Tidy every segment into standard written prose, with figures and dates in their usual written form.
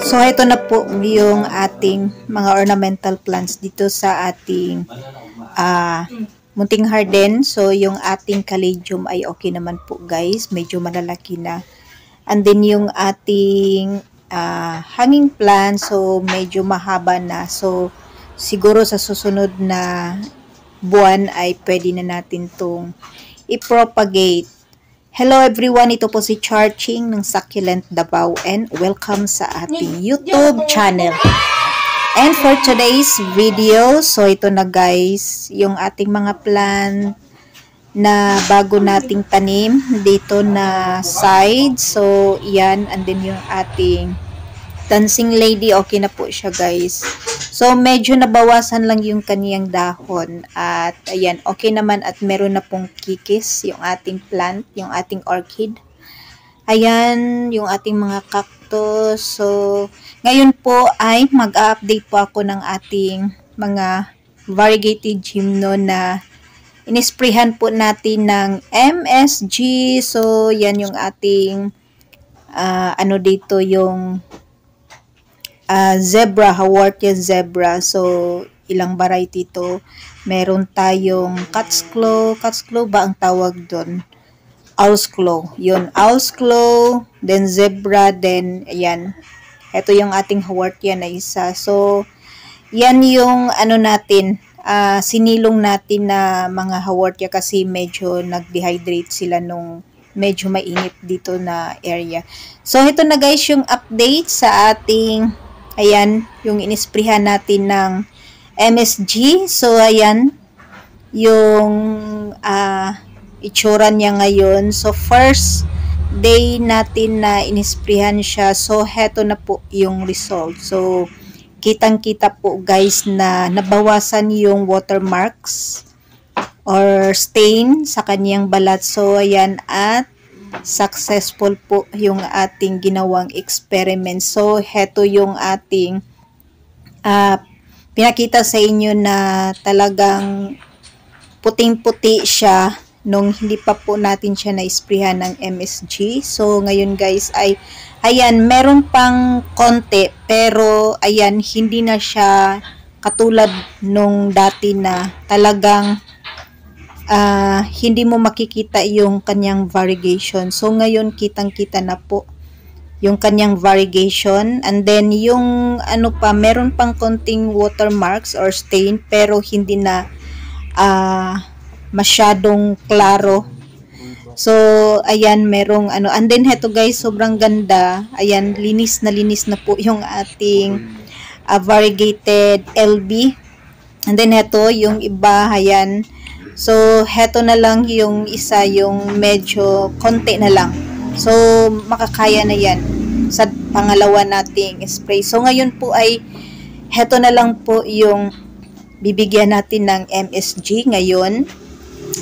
So, ito na po yung ating mga ornamental plants dito sa ating munting garden. So, yung ating caladium ay okay naman po guys. Medyo malalaki na. And then, yung ating hanging plant, so medyo mahaba na. So, siguro sa susunod na buwan ay pwede na natin itong i-propagate. Hello everyone, ito po si Charching ng Succulent Davao and welcome sa ating YouTube channel. And for today's video, so ito na guys, yung ating mga plant na bago nating tanim dito na side. So, yan, and then yung ating dancing lady, okay na po siya guys. So, medyo nabawasan lang yung kaniyang dahon. At, ayan, okay naman at meron na pong kikis yung ating plant, yung ating orchid. Ayan, yung ating mga cactus. So, ngayon po ay mag-update po ako ng ating mga variegated gymno na inisprehan po natin ng MSG. So, yan yung ating, dito yung zebra, Haworthia zebra. So, ilang variety to. Meron tayong cat's claw ba ang tawag doon? Owl's claw. Yun, owl's claw, then zebra, then, ayan. Ito yung ating Haworthia na isa. So, yan yung natin, sinilong natin na mga Haworthia kasi medyo nag-dehydrate sila nung medyo mainit dito na area. So, ito na guys yung update sa ating ayan, yung inisprehan natin ng MSG. So, ayan, yung itsura niya ngayon. So, first day natin na inisprehan siya. So, heto na po yung result. So, kitang-kita po guys na nabawasan yung watermarks or stain sa kanyang balat. So, ayan, at successful po yung ating ginawang experiment. So, heto yung ating pinakita sa inyo na talagang puting-puti siya nung hindi pa po natin siya na-sprayhan ng MSG. So, ngayon guys ay, ayan, meron pang konti, pero ayan, hindi na siya katulad nung dati na talagang hindi mo makikita yung kanyang variegation. So, ngayon, kitang-kita na po yung kanyang variegation. And then, yung meron pang konting watermarks or stain, pero hindi na masyadong klaro. So, ayan, merong and then, heto guys, sobrang ganda. Ayan, linis na po yung ating variegated LB. And then, heto, yung iba, ayan. So, heto na lang yung isa, yung medyo konti na lang. So, makakaya na yan sa pangalawa nating spray. So, ngayon po ay, heto na lang po yung bibigyan natin ng MSG ngayon.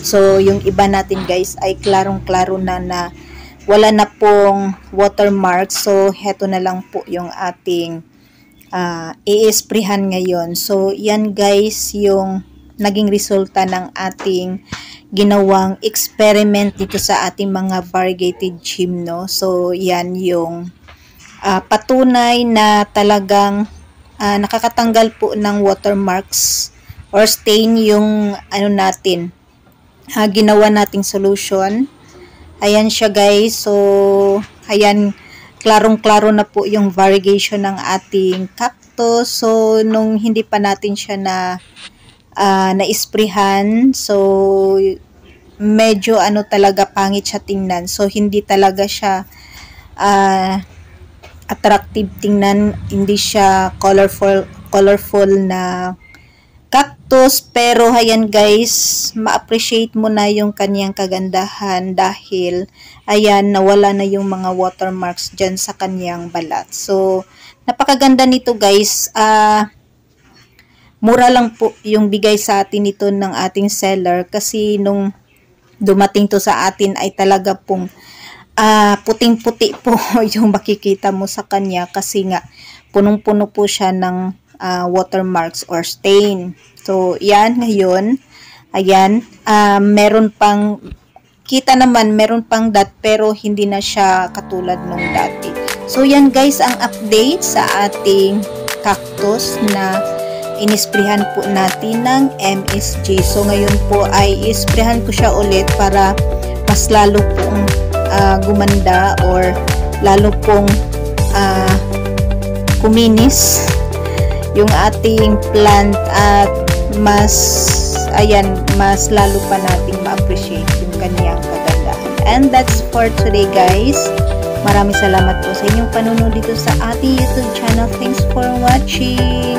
So, yung iba natin guys ay klarong-klaro na wala na pong watermark. So, heto na lang po yung ating i-sprayhan ngayon. So, yan guys yung naging resulta ng ating ginawang experiment dito sa ating mga variegated gymno. So, yan yung patunay na talagang nakakatanggal po ng watermarks or stain yung natin, ginawa nating solution. Ayan siya guys. So, ayan, klarong-klaro na po yung variegation ng ating cactus. So, nung hindi pa natin siya na-sprayhan, so medyo talaga pangit siya tingnan. So, hindi talaga siya attractive tingnan. Hindi siya colorful na cactus. Pero, ayan guys, ma-appreciate mo na yung kanyang kagandahan dahil, ayan, nawala na yung mga watermarks dyan sa kanyang balat. So, napakaganda nito guys. Mura lang po yung bigay sa atin ito ng ating seller kasi nung dumating to sa atin ay talaga pong puting-puti po yung makikita mo sa kanya kasi nga punong-puno po siya ng watermarks or stain. So, yan ngayon. Ayan, meron pang, kita naman, meron pang dot pero hindi na siya katulad nung dati. So yan guys ang update sa ating cactus na inisprehan po natin ng MSG. So ngayon po ay isprehan ko siya ulit para mas lalo pong gumanda or lalo pong kuminis yung ating plant at mas lalo pa nating ma-appreciate yung kanyang kagandahan. And that's for today guys. Maraming salamat po sa inyong panunod dito sa ating YouTube channel. Thanks for watching.